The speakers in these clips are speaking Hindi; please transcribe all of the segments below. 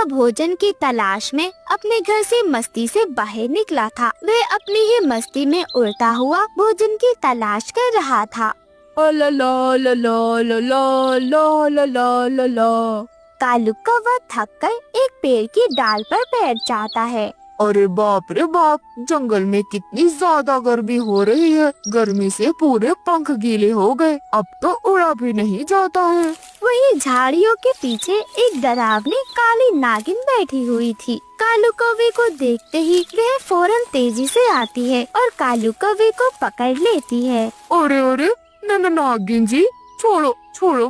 कालुका भोजन की तलाश में अपने घर से मस्ती से बाहर निकला था। वह अपनी ही मस्ती में उड़ता हुआ भोजन की तलाश कर रहा था। कालुका वह थक कर एक पेड़ की डाल पर बैठ जाता है। अरे बाप रे बाप, जंगल में कितनी ज्यादा गर्मी हो रही है। गर्मी से पूरे पंख गीले हो गए, अब तो उड़ा भी नहीं जाता है। वही झाड़ियों के पीछे एक डरावनी काली नागिन बैठी हुई थी। कालू कौवे को देखते ही वह फौरन तेजी से आती है और कालू कौवे को पकड़ लेती है। अरे अरे नागिन जी, छोड़ो छोड़ो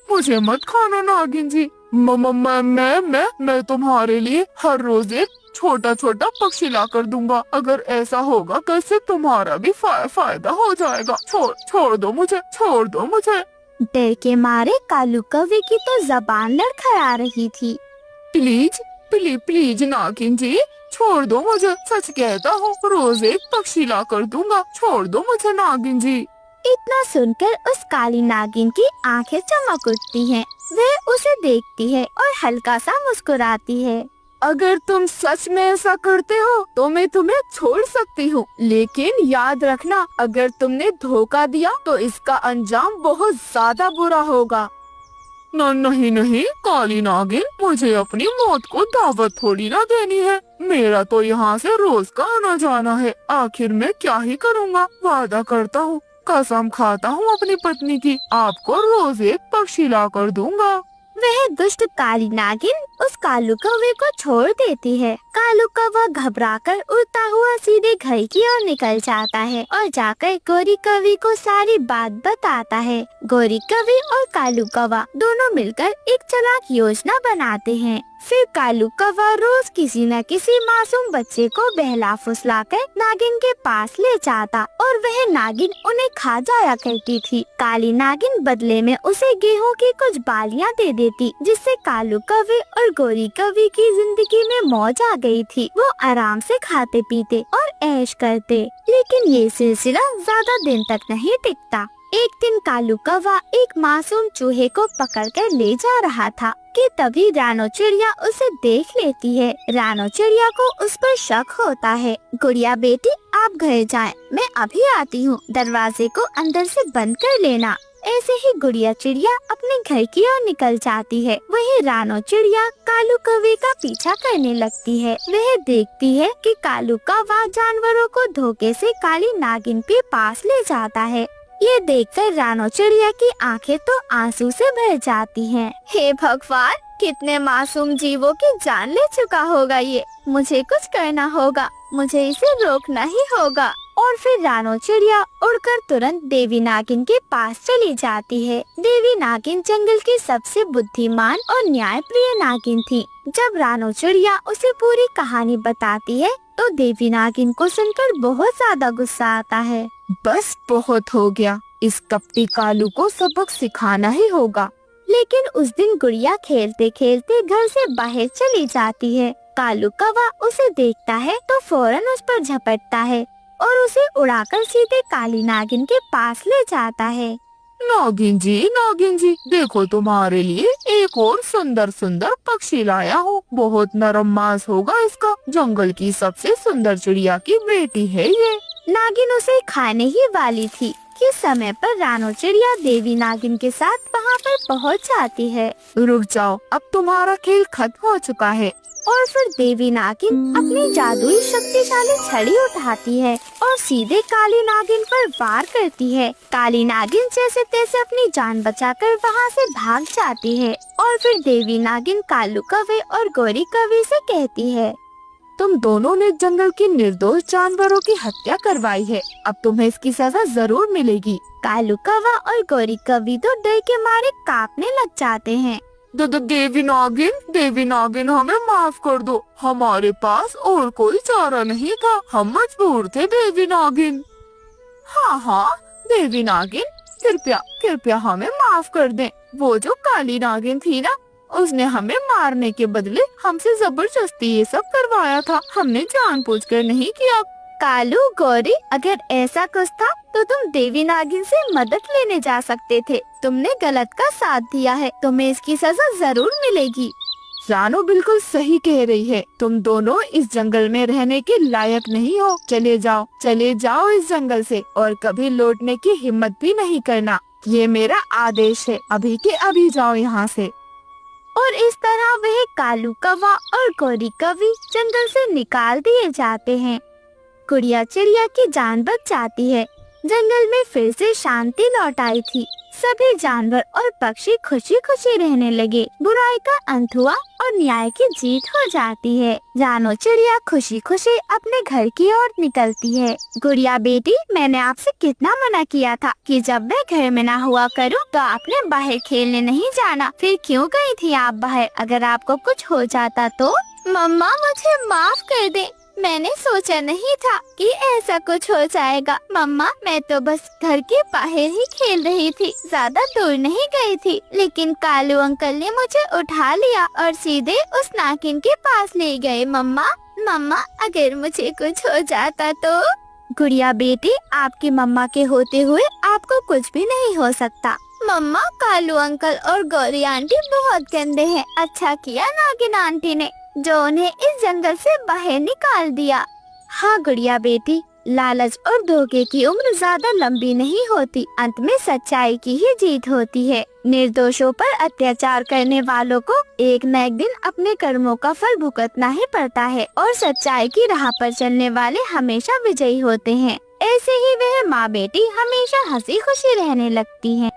मुझे मत खाना नागिन जी। मैं तुम्हारे लिए हर रोज एक छोटा छोटा पक्षी ला कर दूंगा। अगर ऐसा होगा कल से तुम्हारा भी फायदा हो जाएगा। छोड़ दो मुझे। डर के मारे कालू कौवे की तो जबान लड़खड़ा रही थी। प्लीज नागिन जी, छोड़ दो मुझे। सच कहता हूँ, रोज एक पक्षी ला कर दूंगा। छोड़ दो मुझे नागिन जी। इतना सुनकर उस काली नागिन की आंखें चमक उठती हैं। वह उसे देखती है और हल्का सा मुस्कुराती है। अगर तुम सच में ऐसा करते हो तो मैं तुम्हें छोड़ सकती हूँ, लेकिन याद रखना, अगर तुमने धोखा दिया तो इसका अंजाम बहुत ज्यादा बुरा होगा। नहीं काली नागिन, मुझे अपनी मौत को दावत थोड़ी ना देनी है। मेरा तो यहाँ से रोज का आना जाना है। आखिर मैं क्या ही करूँगा। वादा करता हूँ, कसम खाता हूँ अपनी पत्नी की, आपको रोज एक पक्षी ला कर दूंगा। वह दुष्ट काली नागिन उस कालू कौवे को छोड़ देती है। कालू कौवा घबराकर उड़ता हुआ सीधे घर की ओर निकल जाता है और जाकर गोरी कौवी को सारी बात बताता है। गोरी कौवी और कालू कौवा दोनों मिलकर एक चालाक योजना बनाते हैं। फिर कालू कौवा रोज किसी न किसी मासूम बच्चे को बहला फुसलाकर नागिन के पास ले जाता और वह नागिन उन्हें खा जाया करती थी। काली नागिन बदले में उसे गेहूं की कुछ बालियां दे देती, जिससे कालू कौवे और गोरी कौवी की जिंदगी में मौज आ गई थी। वो आराम से खाते पीते और ऐश करते। लेकिन ये सिलसिला ज्यादा दिन तक नहीं टिकता। एक दिन कालू कौवा एक मासूम चूहे को पकड़कर ले जा रहा था कि तभी रानो चिड़िया उसे देख लेती है। रानो चिड़िया को उस पर शक होता है। गुड़िया बेटी, आप घर जाएं, मैं अभी आती हूँ। दरवाजे को अंदर से बंद कर लेना। ऐसे ही गुड़िया चिड़िया अपने घर की ओर निकल जाती है। वही रानो चिड़िया कालू कौवे का पीछा करने लगती है। वह देखती है कि कालू कौवा जानवरों को धोखे से काली नागिन के पास ले जाता है। ये देखकर रानो चिड़िया की आंखें तो आंसू से भर जाती हैं। हे भगवान, कितने मासूम जीवों की जान ले चुका होगा ये। मुझे कुछ करना होगा, मुझे इसे रोकना ही होगा। और फिर रानो चिड़िया उड़कर तुरंत देवी नागिन के पास चली जाती है। देवी नागिन जंगल की सबसे बुद्धिमान और न्यायप्रिय नागिन थी। जब रानो चिड़िया उसे पूरी कहानी बताती है तो देवी नागिन को सुनकर बहुत ज्यादा गुस्सा आता है। बस बहुत हो गया, इस कपटी कालू को सबक सिखाना ही होगा। लेकिन उस दिन गुड़िया खेलते खेलते घर से बाहर चली जाती है। कालू कौवा उसे देखता है तो फौरन उस पर झपटता है और उसे उड़ाकर सीधे काली नागिन के पास ले जाता है। नागिन जी, देखो तुम्हारे लिए एक और सुंदर सुंदर पक्षी लाया हूँ। बहुत नरम मांस होगा इसका। जंगल की सबसे सुंदर चिड़िया की बेटी है ये। नागिन उसे खाने ही वाली थी कि समय पर रानो चिड़िया देवी नागिन के साथ वहाँ पर पहुँच जाती है। रुक जाओ, अब तुम्हारा खेल खत्म हो चुका है। और फिर देवी नागिन अपनी जादुई शक्तिशाली छड़ी उठाती है और सीधे काली नागिन पर वार करती है। काली नागिन जैसे तैसे अपनी जान बचाकर वहाँ से भाग जाती है। और फिर देवी नागिन कालू कौवे और गोरी कौवी से कहती है, तुम दोनों ने जंगल के निर्दोष जानवरों की हत्या करवाई है। अब तुम्हें इसकी सजा जरूर मिलेगी। कालू कौवा और गोरी कौवी तो डर के मारे कांपने लग जाते हैं। देवी नागिन, हमें माफ कर दो। हमारे पास और कोई चारा नहीं था, हम मजबूर थे देवी नागिन। हाँ देवी नागिन, कृपया हमें माफ कर दें। वो जो काली नागिन थी ना, उसने हमें मारने के बदले हमसे जबरदस्ती ये सब करवाया था। हमने जानबूझकर नहीं किया। कालू, गौरी, अगर ऐसा कुछ था तो तुम देवी नागिन से मदद लेने जा सकते थे। तुमने गलत का साथ दिया है, तुम्हें इसकी सजा जरूर मिलेगी। रानू बिल्कुल सही कह रही है, तुम दोनों इस जंगल में रहने के लायक नहीं हो। चले जाओ इस जंगल से और कभी लौटने की हिम्मत भी नहीं करना। ये मेरा आदेश है, अभी के अभी जाओ यहाँ से। और इस तरह वह कालू कौवा और गौरी कौवी जंगल से निकाल दिए जाते हैं। गुड़िया चिड़िया की जान बच जाती है। जंगल में फिर से शांति लौट आई थी। सभी जानवर और पक्षी खुशी खुशी रहने लगे। बुराई का अंत हुआ और न्याय की जीत हो जाती है। रानू चिड़िया खुशी खुशी अपने घर की ओर निकलती है। गुड़िया बेटी, मैंने आपसे कितना मना किया था कि जब मैं घर में ना हुआ करूं तो आपने बाहर खेलने नहीं जाना। फिर क्यों गई थी आप बाहर? अगर आपको कुछ हो जाता तो? मम्मा, मुझे माफ कर दे। मैंने सोचा नहीं था कि ऐसा कुछ हो जाएगा। मम्मा, मैं तो बस घर के बाहर ही खेल रही थी, ज्यादा दूर नहीं गई थी। लेकिन कालू अंकल ने मुझे उठा लिया और सीधे उस नागिन के पास ले गए। मम्मा, अगर मुझे कुछ हो जाता तो? गुड़िया बेटी, आपकी मम्मा के होते हुए आपको कुछ भी नहीं हो सकता। मम्मा, कालू अंकल और गौरी आंटी बहुत गंदे हैं। अच्छा किया नागिन आंटी ने जो उन्हें इस जंगल से बाहर निकाल दिया। हाँ गुड़िया बेटी, लालच और धोखे की उम्र ज्यादा लंबी नहीं होती। अंत में सच्चाई की ही जीत होती है। निर्दोषों पर अत्याचार करने वालों को एक न एक दिन अपने कर्मों का फल भुगतना ही पड़ता है और सच्चाई की राह पर चलने वाले हमेशा विजयी होते हैं। ऐसे ही वह माँ बेटी हमेशा हंसी खुशी रहने लगती हैं।